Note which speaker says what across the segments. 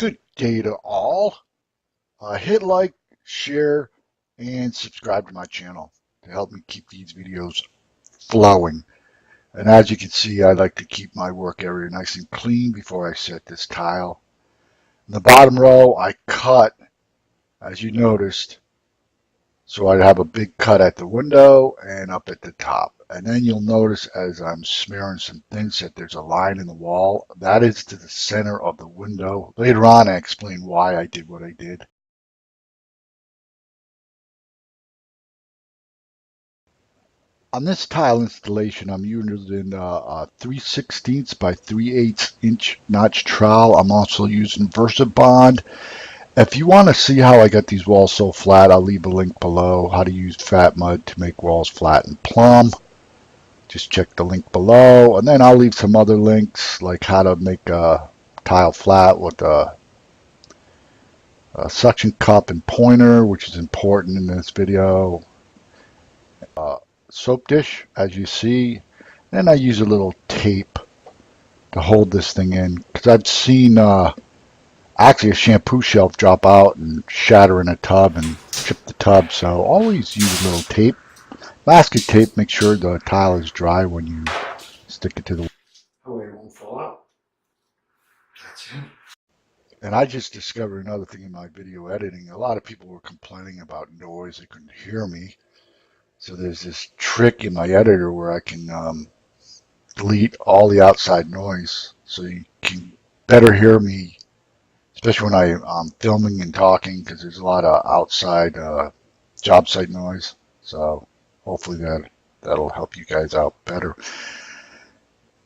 Speaker 1: Good day to all. Hit like, share, and subscribe to my channel to help me keep these videos flowing. And as you can see, I like to keep my work area nice and clean before I set this tile. In the bottom row, I cut, as you noticed, so I'd have a big cut at the window and up at the top. And then you'll notice as I'm smearing some thin set, there's a line in the wall. That is to the center of the window. Later on, I explain why I did what I did. On this tile installation, I'm using 3/16 by 3/8 inch notch trowel. I'm also using VersaBond. If you want to see how I got these walls so flat, I'll leave a link below, how to use fat mud to make walls flat and plumb. Just check the link below, and then I'll leave some other links, like how to make a tile flat with a suction cup and pointer, which is important in this video. Soap dish, as you see, and I use a little tape to hold this thing in, because I've seen actually a shampoo shelf drop out and shatter in a tub and chip the tub, so always use a little tape. Basket tape, make sure the tile is dry when you stick it to the
Speaker 2: That way it won't fall out. That's it.
Speaker 1: And I just discovered another thing in my video editing. A lot of people were complaining about noise, they couldn't hear me. So there's this trick in my editor where I can delete all the outside noise so you can better hear me, especially when I'm filming and talking, because there's a lot of outside job site noise. So hopefully that'll help you guys out better.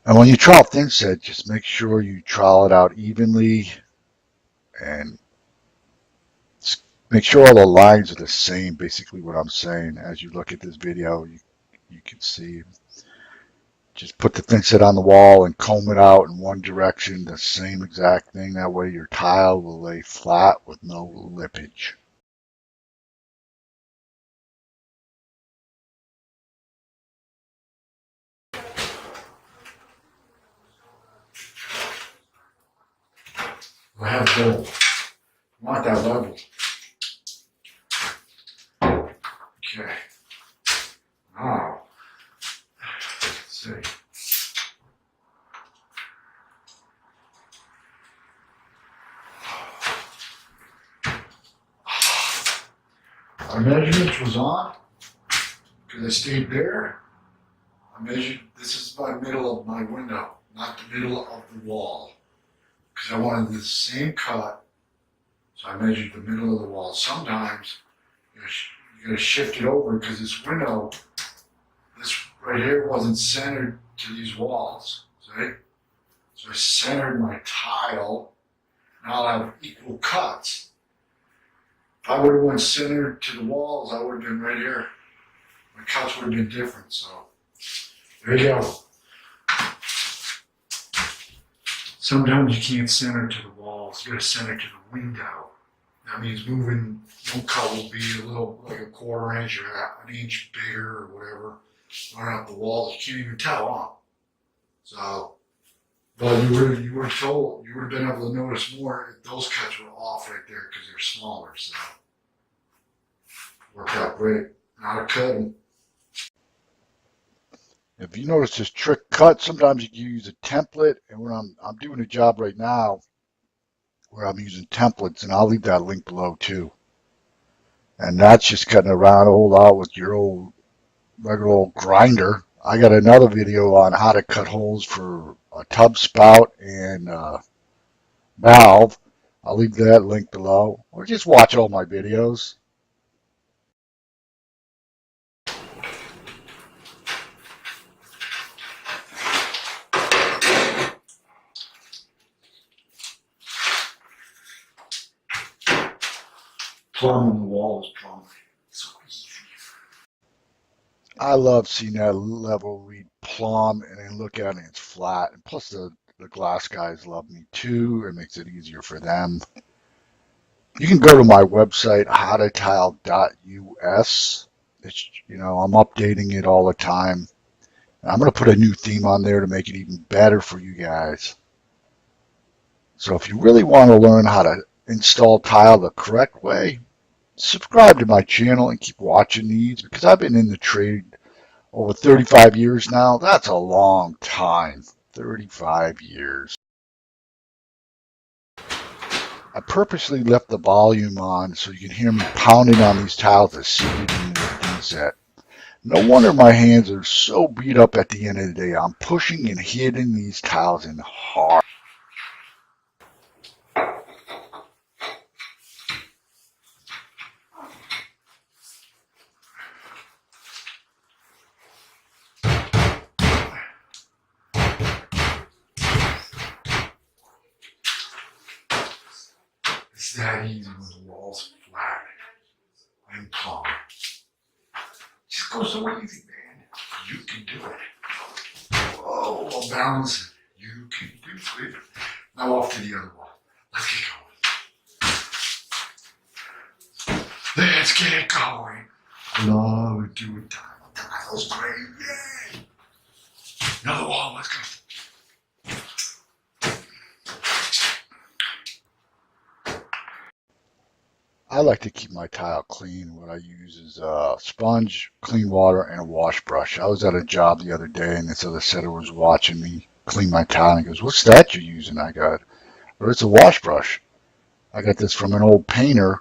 Speaker 1: And when you trowel thin set, just make sure you trowel it out evenly and make sure all the lines are the same, basically what I'm saying. As you look at this video, you can see. Just put the thin set on the wall and comb it out in one direction, the same exact thing. That way your tile will lay flat with no lippage.
Speaker 2: I have gold. I want that level. Okay. Now, let's see. Our measurements was on because I stayed there. I measured, this is my middle of my window, not the middle of the wall. Because I wanted the same cut, so I measured the middle of the wall. Sometimes you gotta shift it over because this window, this right here wasn't centered to these walls, see? So I centered my tile, and I'll have equal cuts. If I would have went centered to the walls, I would have been right here. My cuts would have been different, so there you go. Sometimes you can't center to the walls, you gotta center to the window. That means moving one cut will be a little, like a quarter inch or an inch bigger or whatever. Running up the walls, you can't even tell, huh? So, but you would have told, you would have been able to notice more if those cuts were off right there because they're smaller, so. Worked out great. Not a cutting.
Speaker 1: If you notice this trick cut, sometimes you can use a template. And when I'm doing a job right now where I'm using templates, and I'll leave that link below too. And that's just cutting a round hole out with your old regular old grinder. I got another video on how to cut holes for a tub spout and valve. I'll leave that link below, or just watch all my videos.
Speaker 2: Plumb on the wall is plumb. So easy.
Speaker 1: I love seeing that level read plumb and then look at it and it's flat. And plus the glass guys love me too. It makes it easier for them. You can go to my website, howtotile.us. It's, I'm updating it all the time. And I'm going to put a new theme on there to make it even better for you guys. So if you really want to learn how to install tile the correct way, subscribe to my channel and keep watching these because I've been in the trade over 35 years now. That's a long time. 35 years. I purposely left the volume on so you can hear me pounding on these tiles that seated in the thin set. No wonder my hands are so beat up at the end of the day. I'm pushing and hitting these tiles in hard.
Speaker 2: It's that easy when the wall's flat and calm. Just go so easy, man. You can do it. Oh, well, balance. You can do it. Now off to the other wall. Let's get going. Let's get it going. I love doing tile. Tile's great. Yay! Another wall. Let's go.
Speaker 1: I like to keep my tile clean. What I use is a sponge, clean water, and a wash brush. I was at a job the other day and this other setter was watching me clean my tile and he goes, "What's that you're using?" I got, "Or it's a wash brush. I got this from an old painter.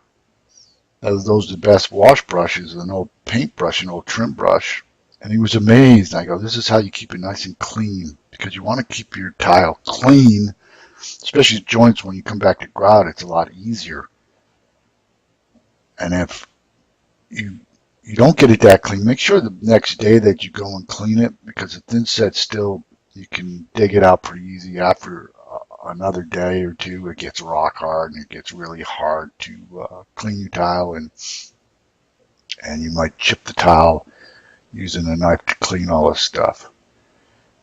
Speaker 1: Those are the best wash brushes, an old paintbrush, an old trim brush." And he was amazed. I go, "This is how you keep it nice and clean because you want to keep your tile clean, especially joints when you come back to grout. It's a lot easier. And if you you don't get it that clean, make sure the next day that you go and clean it because the thin set still you can dig it out pretty easy after another day or two. It gets rock hard and it gets really hard to clean your tile and you might chip the tile using a knife to clean all this stuff.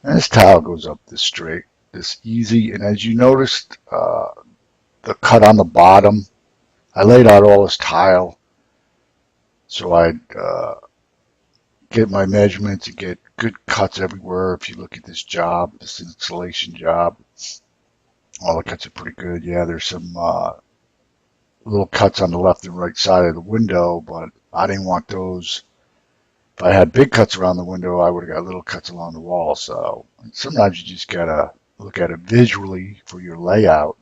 Speaker 1: And this tile goes up this straight, this easy. And as you noticed, the cut on the bottom, I laid out all this tile so I'd get my measurements and get good cuts everywhere. If you look at this job, this installation job, all the cuts are pretty good. Yeah, there's some little cuts on the left and right side of the window, but I didn't want those. If I had big cuts around the window, I would have got little cuts along the wall. So sometimes you just gotta look at it visually for your layout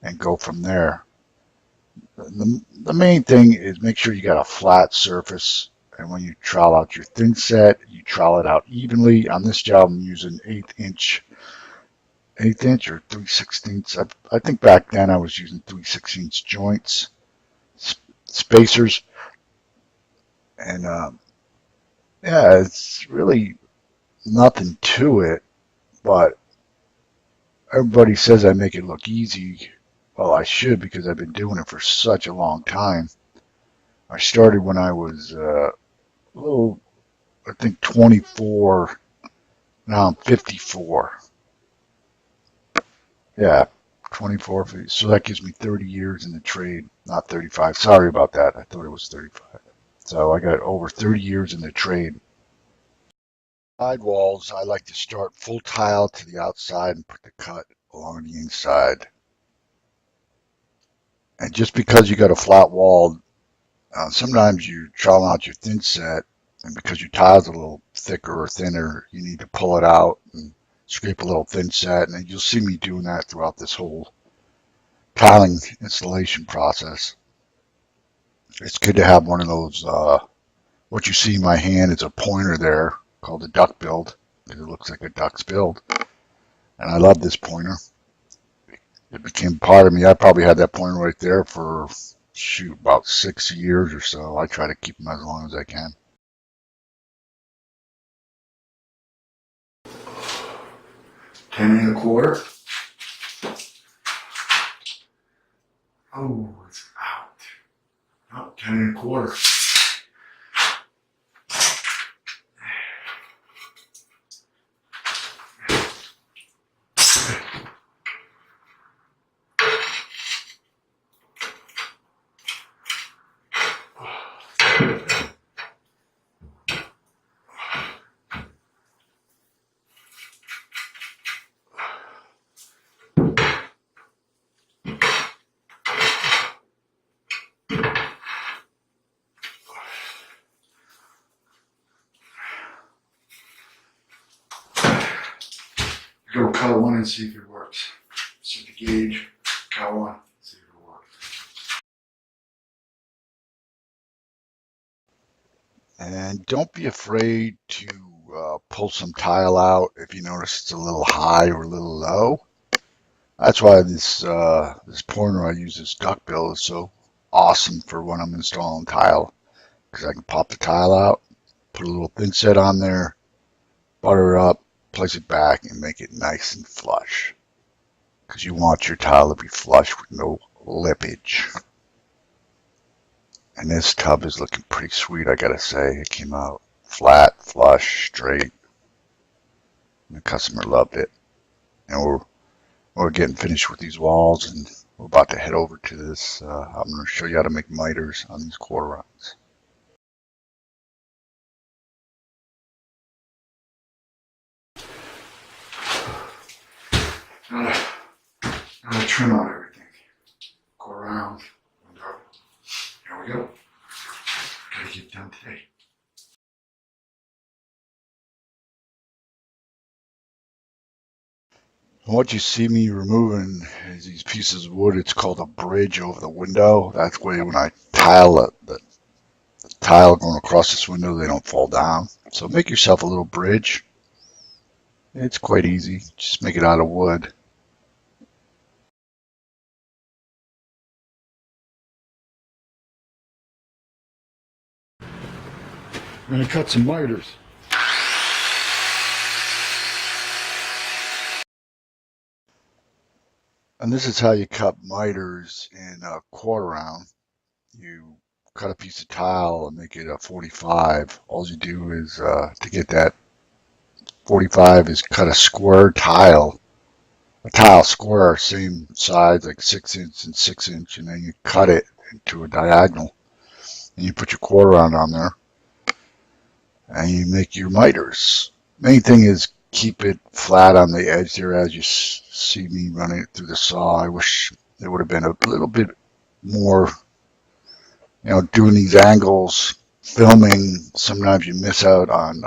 Speaker 1: and go from there. The main thing is make sure you got a flat surface. And when you trowel out your thin set, you trowel it out evenly. On this job, I'm using eighth inch or 3/16. I think back then I was using 3/16 joints, spacers, and yeah, it's really nothing to it. But everybody says I make it look easy. Well, I should because I've been doing it for such a long time. I started when I was a little, I think 24. Now I'm 54. Yeah, 24. So that gives me 30 years in the trade, not 35. Sorry about that. I thought it was 35. So I got over 30 years in the trade. Side walls, I like to start full tile to the outside and put the cut along the inside. And just because you got a flat wall, sometimes you trowel out your thin set, and because your tile's a little thicker or thinner, you need to pull it out and scrape a little thin set. And you'll see me doing that throughout this whole tiling installation process. It's good to have one of those, what you see in my hand is a pointer there called a duck build, because it looks like a duck's build. And I love this pointer. It became part of me. I probably had that pointer right there for, shoot, about 6 years or so. I try to keep them as long as I can.
Speaker 2: 10 1/4. Oh, it's out. Oh, 10 1/4. cut one and see if it works. Set the gauge, cut one, see if it works.
Speaker 1: And don't be afraid to pull some tile out if you notice it's a little high or a little low. That's why this pointer I use, this duckbill, is so awesome for when I'm installing tile, because I can pop the tile out, put a little thin set on there, butter it up, place it back, and make it nice and flush. Because you want your tile to be flush with no lippage. And this tub is looking pretty sweet, I gotta say. It came out flat, flush, straight. And the customer loved it. And we're getting finished with these walls, and we're about to head over to this. I'm going to show you how to make miters on these quarter rounds.
Speaker 2: Gotta trim out everything. Go around, window. Here we go. Gotta get done today.
Speaker 1: And what you see me removing is these pieces of wood. It's called a bridge over the window. That's way when I tile the tile going across this window, they don't fall down. So make yourself a little bridge. It's quite easy. Just make it out of wood.
Speaker 2: I'm gonna cut some miters.
Speaker 1: And this is how you cut miters in a quarter round. You cut a piece of tile and make it a 45. All you do is, to get that 45, is cut a square tile. A tile square, same size, like 6" and 6", and then you cut it into a diagonal. And you put your quarter round on there, and you make your miters. Main thing is keep it flat on the edge there as you see me running it through the saw. I wish there would have been a little bit more, doing these angles, filming. Sometimes you miss out on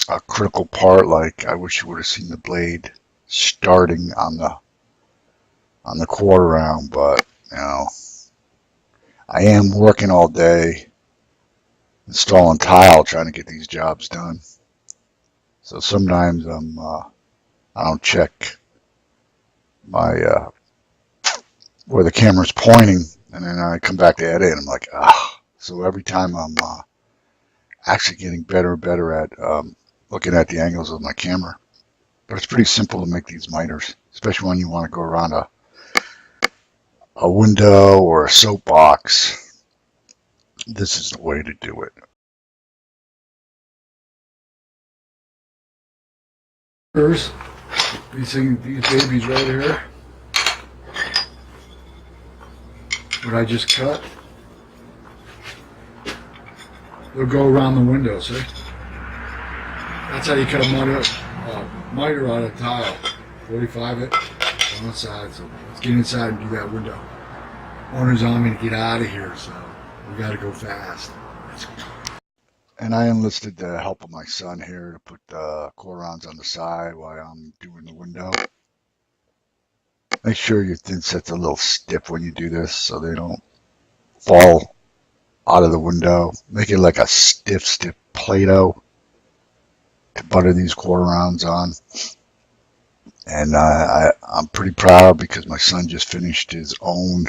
Speaker 1: a critical part. Like I wish you would have seen the blade starting on the quarter round, but I am working all day installing tile, trying to get these jobs done. So sometimes I don't check my where the camera's pointing, and then I come back to edit, and I'm like, ah. So every time I'm actually getting better and better at looking at the angles of my camera. But it's pretty simple to make these miters, especially when you want to go around a window or a soapbox. This is the way to do it.
Speaker 2: First, these babies right here, what I just cut, they'll go around the window, see? That's how you cut a miter out of tile. 45 it on the side, so let's get inside and do that window. Owner's on me to get out of here, so we gotta go fast.
Speaker 1: And I enlisted the help of my son here to put the quarter rounds on the side while I'm doing the window. Make sure your thin set's a little stiff when you do this so they don't fall out of the window. Make it like a stiff Play-Doh to butter these quarter rounds on. And I'm pretty proud because my son just finished his own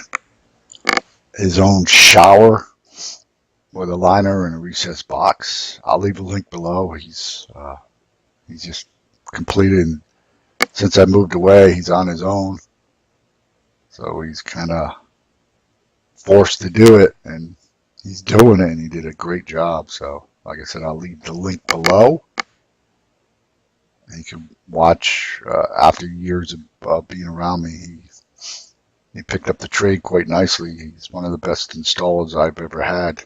Speaker 1: shower with a liner and a recessed box. I'll leave a link below. He's just completed. Since I moved away, he's on his own, so he's kind of forced to do it, and he's doing it, and he did a great job. So, like I said, I'll leave the link below, and you can watch. After years of being around me, he picked up the trade quite nicely. He's one of the best installers I've ever had.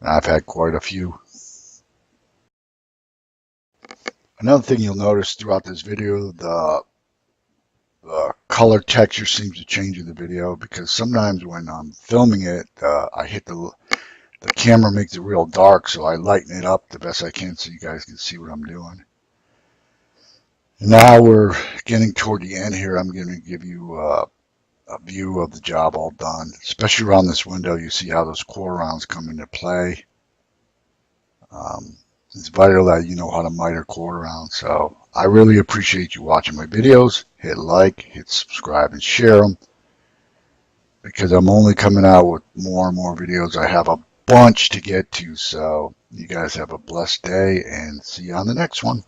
Speaker 1: I've had quite a few. Another thing you'll notice throughout this video, the color texture seems to change in the video because sometimes when I'm filming it, I hit the camera makes it real dark, so I lighten it up the best I can so you guys can see what I'm doing. Now we're getting toward the end here. I'm going to give you a view of the job all done, especially around this window. You see how those quarter rounds come into play. It's vital that you know how to miter quarter rounds. So I really appreciate you watching my videos. Hit like, hit subscribe, and share them, because I'm only coming out with more and more videos. I have a bunch to get to. So you guys have a blessed day, and see you on the next one.